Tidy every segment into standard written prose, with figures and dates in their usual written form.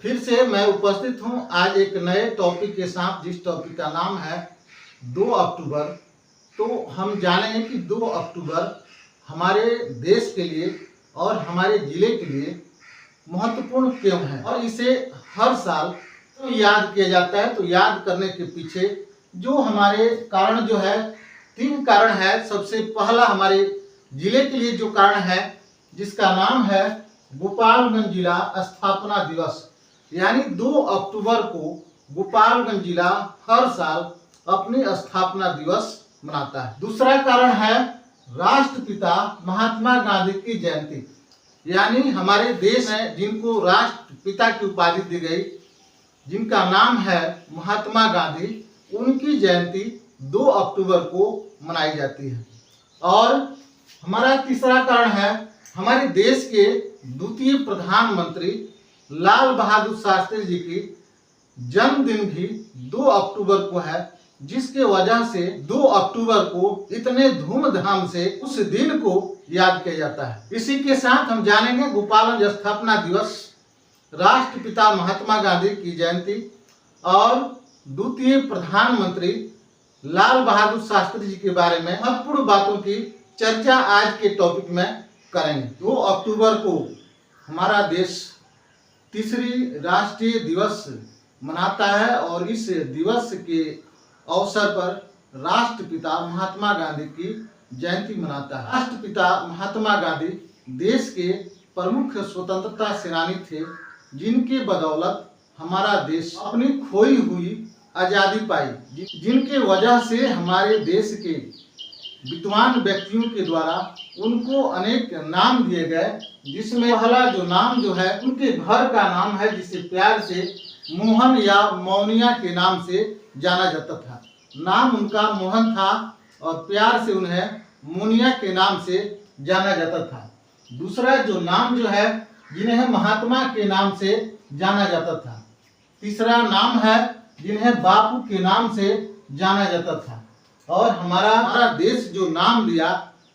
फिर से मैं उपस्थित हूं आज एक नए टॉपिक के साथ, जिस टॉपिक का नाम है 2 अक्टूबर। तो हम जानेंगे कि 2 अक्टूबर हमारे देश के लिए और हमारे जिले के लिए महत्वपूर्ण क्यों है और इसे हर साल क्यों याद किया जाता है। तो याद करने के पीछे जो हमारे कारण जो है 3 कारण है। सबसे पहला हमारे जिले के लिए जो कारण है, जिसका नाम है गोपालगंज जिला स्थापना दिवस, यानी 2 अक्टूबर को गोपालगंज जिला हर साल अपनी स्थापना दिवस मनाता है। दूसरा कारण है राष्ट्रपिता महात्मा गांधी की जयंती, यानी हमारे देश में जिनको राष्ट्रपिता की उपाधि दी गई, जिनका नाम है महात्मा गांधी, उनकी जयंती 2 अक्टूबर को मनाई जाती है। और हमारा तीसरा कारण है हमारे देश के द्वितीय प्रधानमंत्री लाल बहादुर शास्त्री जी की जन्मदिन भी 2 अक्टूबर को है, जिसके वजह से 2 अक्टूबर को इतने धूमधाम से उस दिन को याद किया जाता है। इसी के साथ हम जानेंगे गोपालगंज स्थापना दिवस, राष्ट्रपिता महात्मा गांधी की जयंती और द्वितीय प्रधानमंत्री लाल बहादुर शास्त्री जी के बारे में महत्वपूर्ण बातों की चर्चा आज के टॉपिक में करेंगे। 2 अक्टूबर को हमारा देश तीसरी राष्ट्रीय दिवस मनाता है और इस दिवस के अवसर पर राष्ट्रपिता महात्मा गांधी की जयंती मनाता है। राष्ट्रपिता महात्मा गांधी देश के प्रमुख स्वतंत्रता सेनानी थे, जिनके बदौलत हमारा देश अपनी खोई हुई आज़ादी पाई, जिनके वजह से हमारे देश के विद्वान व्यक्तियों के द्वारा उनको अनेक नाम दिए गए, जिसमें पहला जो नाम जो है उनके घर का नाम है, जिसे प्यार से मोहन या मौनिया के नाम से जाना जाता था। नाम उनका मोहन था और प्यार से उन्हें मोनिया के नाम से जाना जाता था। दूसरा जो नाम जो है, जिन्हें महात्मा के नाम से जाना जाता था। तीसरा नाम है जिन्हें बापू के नाम से जाना जाता था। और हमारा देश जो नाम लिया,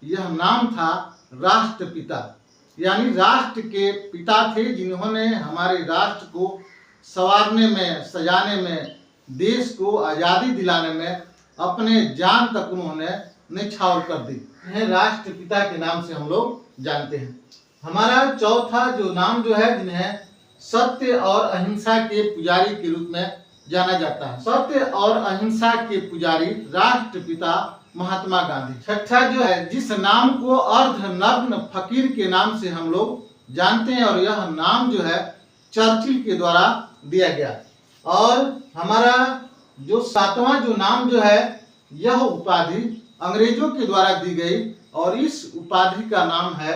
यह नाम था राष्ट्रपिता, यानी राष्ट्र के पिता थे, जिन्होंने हमारे राष्ट्र को संवारने में, सजाने में, देश को आज़ादी दिलाने में अपने जान तक उन्होंने न्यौछावर कर दी। इन्हें राष्ट्रपिता के नाम से हम लोग जानते हैं। हमारा चौथा जो नाम जो है, जिन्हें सत्य और अहिंसा के पुजारी के रूप में जाना जाता है। सत्य और अहिंसा के पुजारी राष्ट्रपिता महात्मा गांधी। छठा जो है, जिस नाम को अर्धनग्न फकीर के नाम से हम लोग जानते हैं, और यह नाम जो है चर्चिल के द्वारा दिया गया। और हमारा जो 7वां जो नाम जो है, यह उपाधि अंग्रेजों के द्वारा दी गई और इस उपाधि का नाम है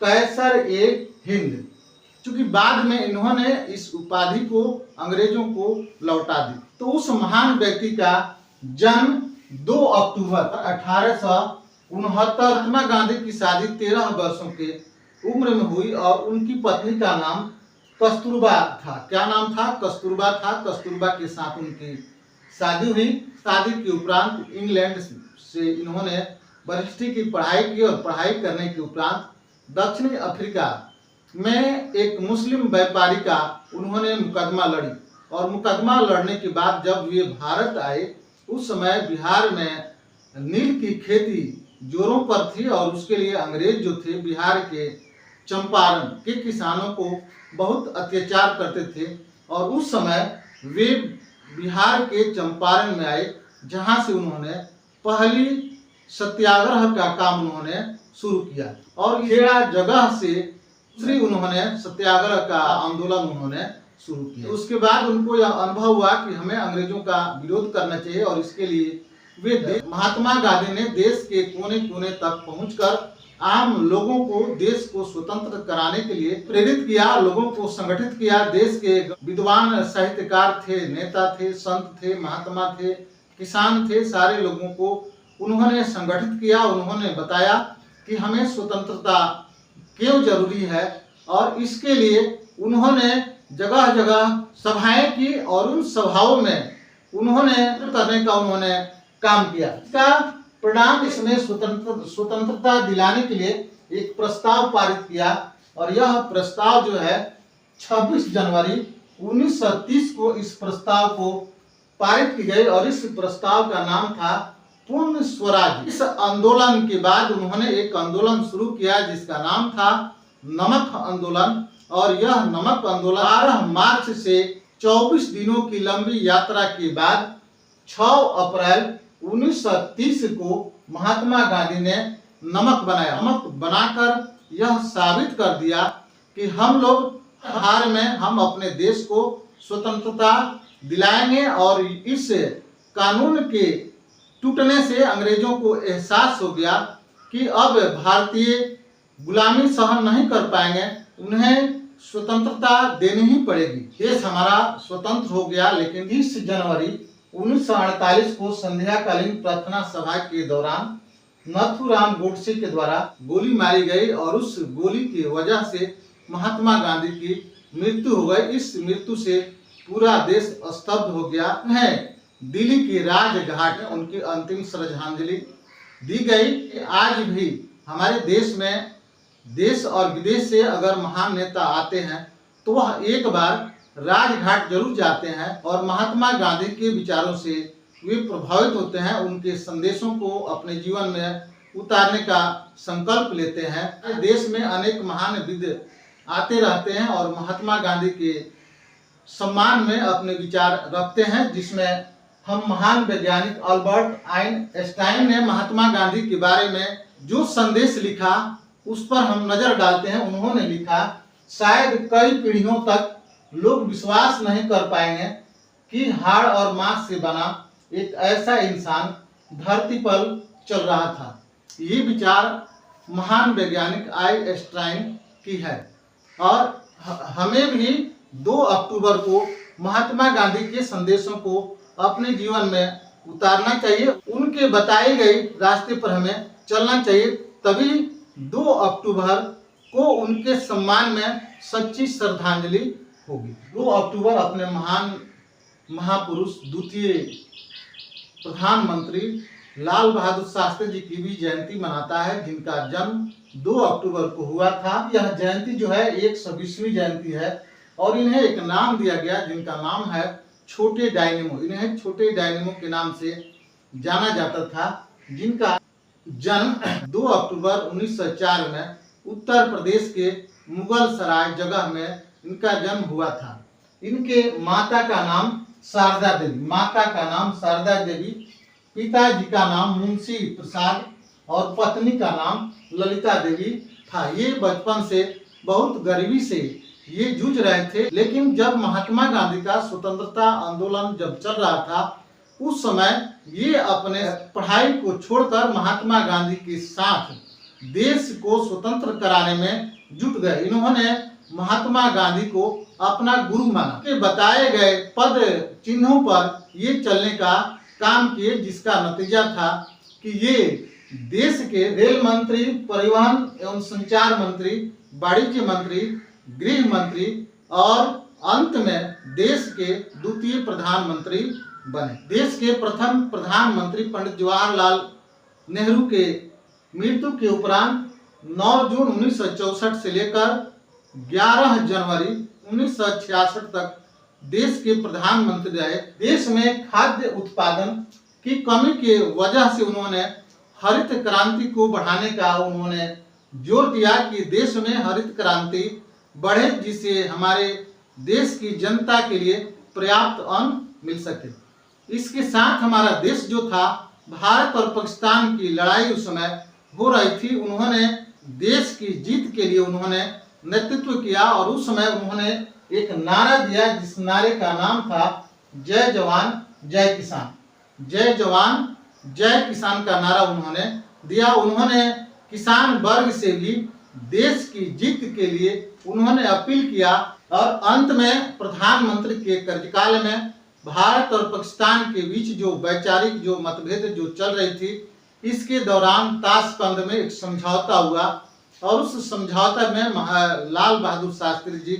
कैसर-ए-हिंद, क्योंकि बाद में इन्होंने इस उपाधि को अंग्रेजों को लौटा दी। तो उस महान व्यक्ति का जन्म 2 अक्टूबर 1869 महात्मा गांधी की शादी 13 वर्षों के उम्र में हुई और उनकी पत्नी का नाम कस्तूरबा था। क्या नाम था? कस्तूरबा था। कस्तूरबा के साथ उनकी शादी हुई। शादी के उपरांत इंग्लैंड से इन्होंने बैरिस्ट्री की पढ़ाई की और पढ़ाई करने के उपरांत दक्षिणी अफ्रीका में एक मुस्लिम व्यापारी का उन्होंने मुकदमा लड़ी। और मुकदमा लड़ने के बाद जब वे भारत आए, उस समय बिहार में नील की खेती जोरों पर थी और उसके लिए अंग्रेज जो थे बिहार के चंपारण के किसानों को बहुत अत्याचार करते थे। और उस समय वे बिहार के चंपारण में आए, जहां से उन्होंने पहली सत्याग्रह का काम उन्होंने शुरू किया और खेड़ा जगह से दूसरी उन्होंने सत्याग्रह का आंदोलन उन्होंने शुरू किया। उसके बाद उनको यह अनुभव हुआ कि हमें अंग्रेजों का विरोध करना चाहिए और इसके लिए वे महात्मा गांधी ने देश के कोने कोने तक पहुंचकर आम लोगों को देश को स्वतंत्र कराने के लिए प्रेरित किया, लोगों को संगठित किया। देश के विद्वान साहित्यकार थे, नेता थे, संत थे, महात्मा थे, किसान थे, सारे लोगों को उन्होंने संगठित किया। उन्होंने बताया कि हमें स्वतंत्रता क्यों जरूरी है और इसके लिए उन्होंने जगह जगह सभाएं की और उन सभाओं में उन्होंने करने का उन्होंने काम किया। इसका परिणाम इसमें स्वतंत्रता दिलाने के लिए एक प्रस्ताव पारित किया और यह प्रस्ताव जो है 26 जनवरी 1930 को इस प्रस्ताव को पारित की गई और इस प्रस्ताव का नाम था पूर्ण स्वराज। इस आंदोलन के बाद उन्होंने एक आंदोलन शुरू किया जिसका नाम था नमक आंदोलन, और यह नमक आंदोलन 12 मार्च से 24 दिनों की लंबी यात्रा के बाद 6 अप्रैल 1930 को महात्मा गांधी ने नमक बनाया। नमक बनाकर यह साबित कर दिया कि हम लोग हार में हम अपने देश को स्वतंत्रता दिलाएंगे, और इस कानून के टूटने से अंग्रेजों को एहसास हो गया कि अब भारतीय गुलामी सहन नहीं कर पाएंगे, उन्हें स्वतंत्रता देनी ही पड़ेगी। देश हमारा स्वतंत्र हो गया। लेकिन 20 जनवरी 1948 को संध्याकालीन प्रार्थना सभा के दौरान नाथूराम गोडसे के द्वारा गोली मारी गई और उस गोली की वजह से महात्मा गांधी की मृत्यु हो गई। इस मृत्यु से पूरा देश स्तब्ध हो गया। उन्हें दिल्ली के राजघाट में उनकी अंतिम श्रद्धांजलि दी गई। आज भी हमारे देश में देश और विदेश से अगर महान नेता आते हैं तो वह एक बार राजघाट जरूर जाते हैं और महात्मा गांधी के विचारों से वे प्रभावित होते हैं, उनके संदेशों को अपने जीवन में उतारने का संकल्प लेते हैं। देश में अनेक महान विद्वान आते रहते हैं और महात्मा गांधी के सम्मान में अपने विचार रखते हैं, जिसमें हम महान वैज्ञानिक अल्बर्ट आइंस्टाइन ने महात्मा गांधी के बारे में जो संदेश लिखा उस पर हम नजर डालते हैं। उन्होंने लिखा, शायद कई पीढ़ियों तक लोग विश्वास नहीं कर पाएंगे कि हाड़ और मांस से बना एक ऐसा इंसान धरती पर चल रहा था। ये विचार महान वैज्ञानिक आइंस्टाइन की है और हमें भी 2 अक्टूबर को महात्मा गांधी के संदेशों को अपने जीवन में उतारना चाहिए। उनके बताए गए रास्ते पर हमें चलना चाहिए, तभी 2 अक्टूबर को उनके सम्मान में सच्ची श्रद्धांजलि होगी। 2 अक्टूबर अपने महान महापुरुष द्वितीय प्रधानमंत्री लाल बहादुर शास्त्री जी की भी जयंती मनाता है, जिनका जन्म 2 अक्टूबर को हुआ था। यह जयंती जो है 120वीं जयंती है और इन्हें एक नाम दिया गया जिनका नाम है छोटे डायनेमो। इन्हें छोटे डायनेमो के नाम से जाना जाता था, जिनका जन्म 2 अक्टूबर 1904 में उत्तर प्रदेश के मुगल सराय जगह में इनका जन्म हुआ था। इनके माता का नाम शारदा देवी, पिताजी का नाम मुंशी प्रसाद और पत्नी का नाम ललिता देवी था। ये बचपन से बहुत गरीबी से ये जूझ रहे थे, लेकिन जब महात्मा गांधी का स्वतंत्रता आंदोलन जब चल रहा था उस समय ये अपने पढ़ाई को छोड़कर महात्मा गांधी के साथ देश को स्वतंत्र कराने में जुट गए। इन्होंने महात्मा गांधी को अपना गुरु माना। के बताए गए पद चिन्हों पर ये चलने का काम किए, जिसका नतीजा था कि ये देश के रेल मंत्री, परिवहन एवं संचार मंत्री, वाणिज्य मंत्री, गृह मंत्री और अंत में देश के द्वितीय प्रधानमंत्री बने। देश के प्रथम प्रधानमंत्री पंडित जवाहरलाल नेहरू के मृत्यु के उपरांत 9 जून 1964 से लेकर 11 जनवरी 1966 तक देश के प्रधानमंत्री रहे। देश में खाद्य उत्पादन की कमी के वजह से उन्होंने हरित क्रांति को बढ़ाने का उन्होंने जोर दिया कि देश में हरित क्रांति बढ़े, जिससे हमारे देश की जनता के लिए पर्याप्त अन्न मिल सके। इसके साथ हमारा देश जो था, भारत और पाकिस्तान की लड़ाई उस समय हो रही थी, उन्होंने देश की जीत के लिए उन्होंने नेतृत्व किया और उस समय उन्होंने एक नारा दिया, जिस नारे का नाम था जय जवान जय किसान। जय जवान जय किसान का नारा उन्होंने दिया। उन्होंने किसान वर्ग से भी देश की जीत के लिए उन्होंने अपील किया और अंत में प्रधानमंत्री के कार्यकाल में भारत और पाकिस्तान के बीच जो वैचारिक जो मतभेद जो चल रही थी, इसके दौरान ताशकंद में एक समझौता हुआ और उस समझौता में लाल बहादुर शास्त्री जी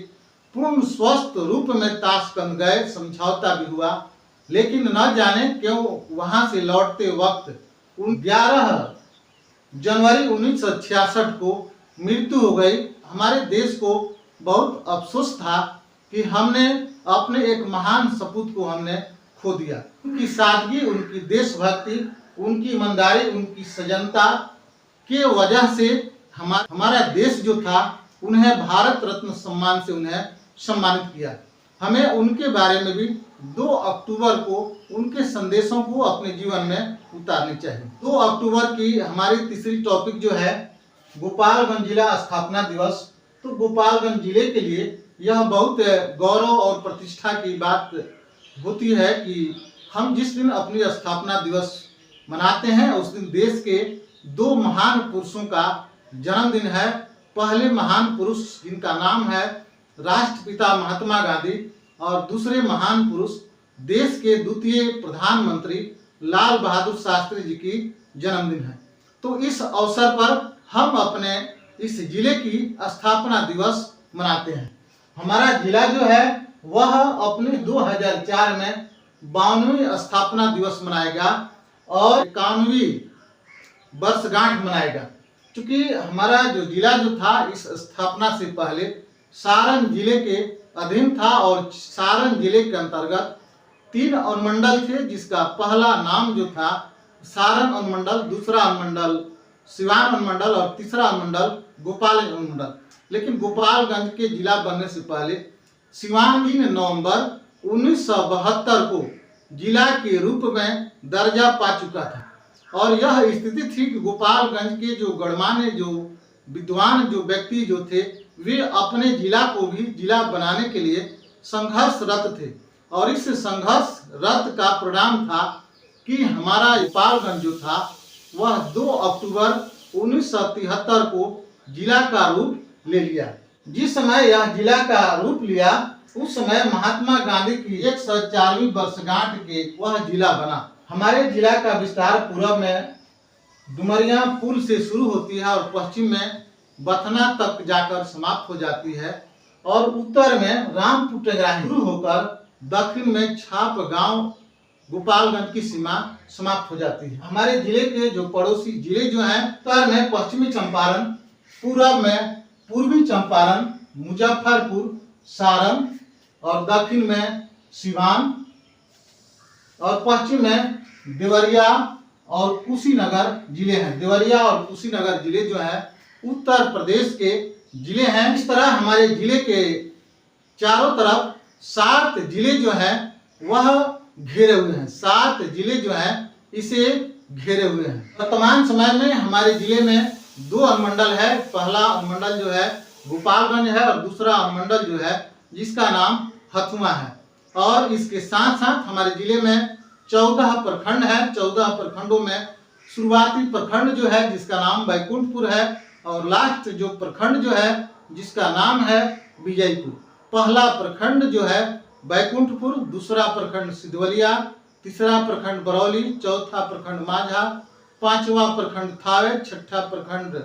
पूर्ण स्वस्थ रूप में ताशकंद गए, समझौता भी हुआ, लेकिन न जाने क्यों वहां से लौटते वक्त 11 जनवरी 1966 को मृत्यु हो गई। हमारे देश को बहुत अफसोस था कि हमने अपने एक महान सपूत को हमने खो दिया। उनकी सादगी, उनकी देशभक्ति, उनकी ईमानदारी, उनकी सजनता के वजह से हमारा देश जो था उन्हें भारत रत्न सम्मान से उन्हें सम्मानित किया। हमें उनके बारे में भी 2 अक्टूबर को उनके संदेशों को अपने जीवन में उतारनी चाहिए। 2 अक्टूबर की हमारी तीसरी टॉपिक जो है गोपालगंज जिला स्थापना दिवस। तो गोपालगंज जिले के लिए यह बहुत गौरव और प्रतिष्ठा की बात होती है कि हम जिस दिन अपनी स्थापना दिवस मनाते हैं उस दिन देश के 2 महान पुरुषों का जन्मदिन है। पहले महान पुरुष जिनका नाम है राष्ट्रपिता महात्मा गांधी और दूसरे महान पुरुष देश के द्वितीय प्रधानमंत्री लाल बहादुर शास्त्री जी की जन्मदिन है। तो इस अवसर पर हम अपने इस जिले की स्थापना दिवस मनाते हैं। हमारा जिला जो है वह अपने 2004 में 52वीं स्थापना दिवस मनाएगा और 51वीं वर्षगांठ मनाएगा। क्योंकि हमारा जो जिला जो था इस स्थापना से पहले सारण जिले के अधीन था और सारण जिले के अंतर्गत 3 अनुमंडल थे, जिसका पहला नाम जो था सारण अनुमंडल, दूसरा अनुमंडल सिवान अनुमंडल और तीसरा अनुमंडल गोपालगंज अनुमंडल। लेकिन गोपालगंज के जिला बनने से पहले सिवान 3 नवंबर 1972 को जिला के रूप में दर्जा पा चुका था। और यह स्थिति थी कि गोपालगंज के जो गणमान्य, जो विद्वान, जो व्यक्ति जो थे वे अपने जिला को भी जिला बनाने के लिए संघर्षरत थे। और इस संघर्षरत का परिणाम था कि हमारा गोपालगंज जो था वह 2 अक्टूबर 1973 को जिला का रूप ले लिया। जिस समय यह जिला का रूप लिया उस समय महात्मा गांधी की 104वीं वर्षगांठ के वह जिला बना। हमारे जिला का विस्तार पूर्व में डुमरिया पुल से शुरू होती है और पश्चिम में बथना तक जाकर समाप्त हो जाती है और उत्तर में रामपुर टेगराही शुरू होकर दक्षिण में छाप गांव गोपालगंज की सीमा समाप्त हो जाती है। हमारे जिले के जो पड़ोसी जिले जो हैं उत्तर में पश्चिमी चंपारण, पूर्व में पूर्वी चंपारण, मुजफ्फरपुर, सारण और दक्षिण में सिवान और पश्चिम में देवरिया और कुशीनगर जिले हैं। देवरिया और कुशीनगर जिले जो है उत्तर प्रदेश के जिले हैं। इस तरह हमारे जिले के चारों तरफ 7 जिले जो हैं वह घेरे हुए हैं। 7 जिले जो हैं इसे घेरे हुए हैं। वर्तमान समय में हमारे जिले में 2 अनुमंडल है। पहला अनुमंडल जो है गोपालगंज है और दूसरा अनुमंडल जो है जिसका नाम हथुआ है। और इसके साथ साथ हमारे जिले में 14 प्रखंड है। 14 प्रखंडों में शुरुआती प्रखंड जो है जिसका नाम बैकुंठपुर है और लास्ट जो प्रखंड जो है जिसका नाम है विजयपुर। पहला प्रखंड जो है बैकुंठपुर, दूसरा प्रखंड सिद्धवलिया, तीसरा प्रखंड बरौली, चौथा प्रखंड माझा, 5वां प्रखंड थावे, 6ठा प्रखंड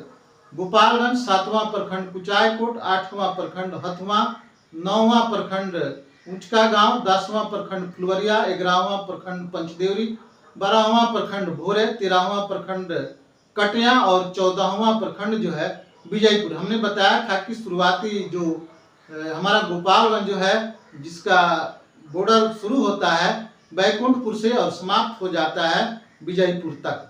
गोपालगंज, 7वां प्रखंड कुचायकोट, 8वां प्रखंड हथुआ, 9वां प्रखंड ऊंचका गांव, 10वां प्रखंड फुलवरिया, 11वां प्रखंड पंचदेवरी, 12वां प्रखंड भोरे, 13वां प्रखंड कटिया और 14वां प्रखंड जो है विजयपुर। हमने बताया था कि शुरुआती जो हमारा गोपालगंज जो है जिसका बॉर्डर शुरू होता है बैकुंठपुर से और समाप्त हो जाता है विजयपुर तक।